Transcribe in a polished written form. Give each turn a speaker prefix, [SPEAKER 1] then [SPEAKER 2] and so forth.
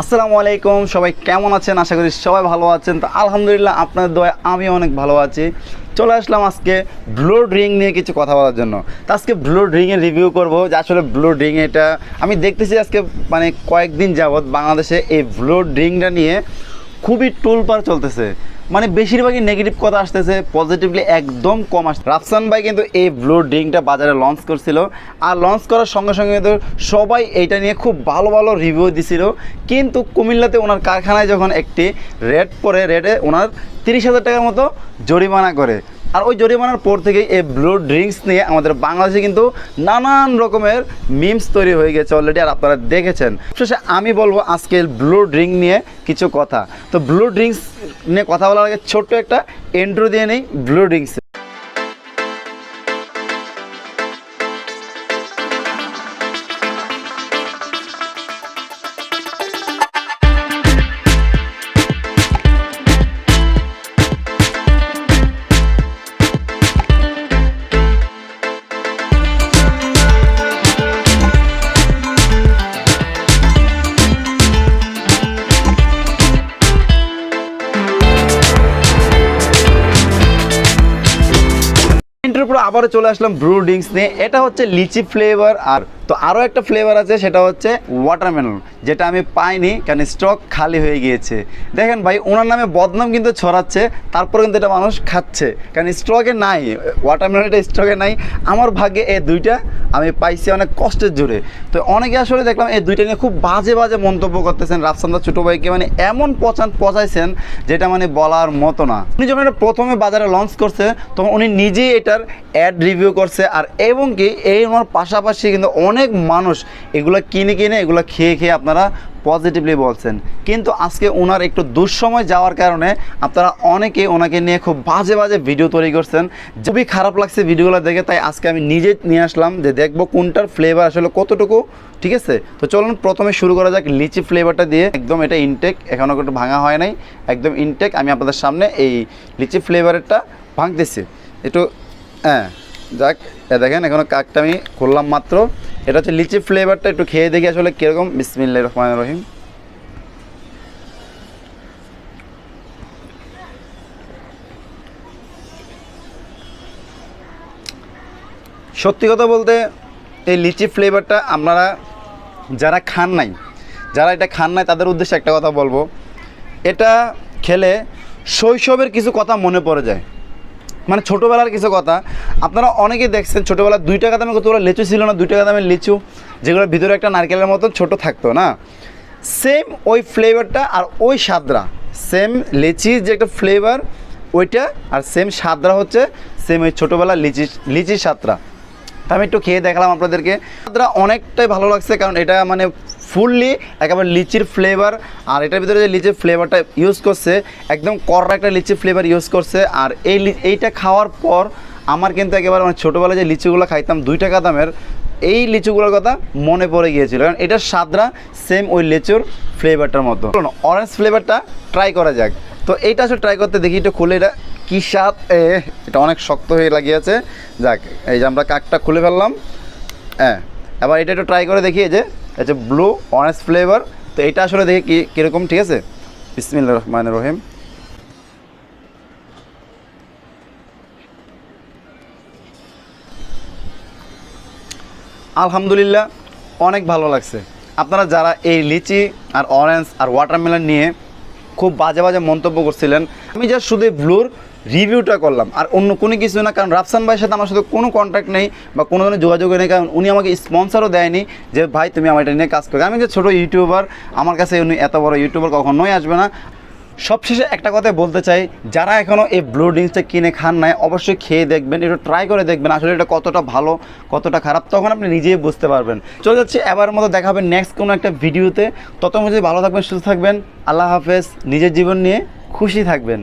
[SPEAKER 1] আসসালামু আলাইকুম, সবাই কেমন আছেন? আশা করি সবাই ভালো আছেন। তো আলহামদুলিল্লাহ আপনাদের দোয়ায় আমি অনেক ভালো আছি। চলে আসলাম আজকে ব্লু ড্রিং নিয়ে কিছু কথা বলার জন্য। তো আজকে ব্লু ড্রিংয়ের রিভিউ করব যে আসলে ব্লু ড্রিং এটা আমি দেখতেছি আজকে মানে কয়েকদিন যাবৎ বাংলাদেশে এই ব্লু ড্রিংটা নিয়ে খুবই টুলপার চলতেছে। মানে বেশিরভাগই নেগেটিভ কথা আসতেছে, পজিটিভলি একদম কম আসছে। রাফসান ভাই কিন্তু এই ব্লু ড্রিংটা বাজারে লঞ্চ করছিল, আর লঞ্চ করার সঙ্গে সঙ্গে কিন্তু সবাই এইটা নিয়ে খুব ভালো ভালো রিভিউ দিছিল। কিন্তু কুমিল্লাতে ওনার কারখানায় যখন একটি রেড পড়ে, রেডে ওনার 30,000 টাকার মতো জরিমানা করে। আর ওই জরিমানার পর থেকেই এই ব্লু ড্রিঙ্কস নিয়ে আমাদের বাংলাদেশে কিন্তু নানান রকমের মিমস তৈরি হয়ে গেছে অলরেডি, আর আপনারা দেখেছেন। শেষে আমি বলবো আজকে ব্লু ড্রিঙ্ক নিয়ে কিছু কথা। তো ব্লু ড্রিঙ্কস নিয়ে কথা বলার আগে ছোট্ট একটা ইন্ট্রো দিয়ে নেই ব্লু ড্রিঙ্কস। এর পর আবারও চলে আসলাম ব্লু ড্রিঙ্কস নিয়ে। এটা হচ্ছে লিচি ফ্লেভার, আর তো আরও একটা ফ্লেভার আছে সেটা হচ্ছে ওয়াটারমেলন, যেটা আমি পাইনি কারণ স্টক খালি হয়ে গিয়েছে। দেখেন ভাই, ওনার নামে বদনাম কিন্তু ছড়াচ্ছে, তারপর কিন্তু এটা মানুষ খাচ্ছে কারণ স্টকে নাই। ওয়াটারমেলন এটা স্টকে নাই। আমার ভাগ্যে এই দুইটা আমি পাইছি অনেক কষ্টের জোরে। তো অনেকে আসলে দেখলাম এই দুইটা নিয়ে খুব বাজে বাজে মন্তব্য করতেছেন। রাফসানদা ছোটো ভাইকে মানে এমন পচাইছেন যেটা মানে বলার মতো না। উনি যখন এটা প্রথমে বাজারে লঞ্চ করছে তখন উনি নিজেই এটার অ্যাড রিভিউ করছে, আর এবং কি এই ওনার পাশাপাশি কিন্তু অনেক মানুষ এগুলো কিনে এগুলো খেয়ে আপনারা পজিটিভলি বলছেন। কিন্তু আজকে ওনার একটু দুঃসময় যাওয়ার কারণে আপনারা অনেকে ওনাকে নিয়ে খুব বাজে বাজে ভিডিও তৈরি করছেন। খুবই খারাপ লাগছে ভিডিওগুলো দেখে, তাই আজকে আমি নিজে নিয়ে আসলাম যে দেখবো কোনটার ফ্লেভার আসলে কতটুকু ঠিক আছে। তো চলুন প্রথমে শুরু করা যাক লিচি ফ্লেভারটা দিয়ে। একদম এটা ইনটেক, এখনও একটু ভাঙা হয় নাই, একদম ইনটেক। আমি আপনাদের সামনে এই লিচি ফ্লেভারেরটা ভাঙতেছি একটু। হ্যাঁ যাক, দেখেন এখনও কাকটা আমি খুললাম মাত্র। এটা হচ্ছে লিচি ফ্লেভারটা, একটু খেয়ে দেখি আসলে কীরকম। বিসমিল্লাহির রহমানির রহিম। সত্যি কথা বলতে এই লিচি ফ্লেভারটা আপনারা যারা খান নাই, তাদের উদ্দেশ্যে একটা কথা বলবো। এটা খেলে শৈশবের কিছু কথা মনে পড়ে যায়, মানে ছোটোবেলার কিছু কথা। আপনারা অনেকেই দেখছেন ছোটোবেলায় 2 টাকা দামের কতগুলো লিচু ছিল না, 2 টাকা দামের লিচু, যেগুলোর ভিতরে একটা নারকেলের মতো ছোট থাকতো না। সেম ওই ফ্লেভারটা আর ওই স্বাদরা, সেম লিচির যে একটা ফ্লেভার ওইটা, আর সেম স্বাদরা হচ্ছে সেম ওই ছোটোবেলার লিচির স্বাদরা। আমি একটু খেয়ে দেখালাম আপনাদেরকে। স্বাদরা অনেকটাই ভালো লাগছে, কারণ এটা মানে ফুললি একেবারে লিচির ফ্লেভার। আর এটার ভিতরে যে লিচির ফ্লেভারটা ইউজ করছে একদম কররা একটা লিচির ফ্লেভার ইউজ করছে। আর এইটা খাওয়ার পর আমার কিন্তু একেবারে মানে ছোটোবেলায় যে লিচুগুলো খাইতাম 2 টাকা দামের, এই লিচুগুলোর কথা মনে পড়ে গিয়েছিল, কারণ এটার স্বাদরা সেম ওই লিচুর ফ্লেভারটার মতো। অরেঞ্জ ফ্লেভারটা ট্রাই করা যাক। তো এইটা আসলে ট্রাই করতে দেখি, একটু খুলে এটা কী স্বাদ। এটা অনেক শক্ত হয়ে লাগিয়েছে। যাক, এই যে আমরা কাকটা খুলে ফেললাম। হ্যাঁ, এবার এটা একটু ট্রাই করে দেখি। এই যে এটা ব্লু অরেঞ্জ ফ্লেভার। তো এটা আসলে দেখি কীরকম, ঠিক আছে। বিসমিল্লাহির রহমানির রহিম। আলহামদুলিল্লাহ অনেক ভালো লাগছে। আপনারা যারা এই লিচি আর অরেঞ্জ আর ওয়াটারমেলন নিয়ে খুব বাজে বাজে মন্তব্য করছিলেন, আমি যা শুধু ব্লুর রিভিউটা করলাম আর অন্য কোনো কিছু না। কারণ রাফসান ভাইয়ের সাথে আমার সাথে কোনো কন্ট্যাক্ট নেই বা কোনো ধরনের যোগাযোগ নেই, কারণ উনি আমাকে স্পন্সারও দেয়নি যে ভাই তুমি আমার এটা নিয়ে কাজ করো। আমি যে ছোটো ইউটিউবার, আমার কাছে উনি এত বড় ইউটিউবার কখনোই আসবে না। সবশেষে একটা কথাই বলতে চাই, যারা এখনও এই ব্লু ড্রিঙ্কসটা কিনে খান নাই অবশ্যই খেয়ে দেখবেন, একটু ট্রাই করে দেখবেন আসলে এটা কতটা ভালো কতটা খারাপ, তখন আপনি নিজেই বুঝতে পারবেন। চলে যাচ্ছি এবার মতো দেখা হবে নেক্সট কোনো একটা ভিডিওতে। ততক্ষণ যদি ভালো থাকবেন, সুস্থ থাকবেন। আল্লাহ হাফেজ। নিজের জীবন নিয়ে খুশি থাকবেন।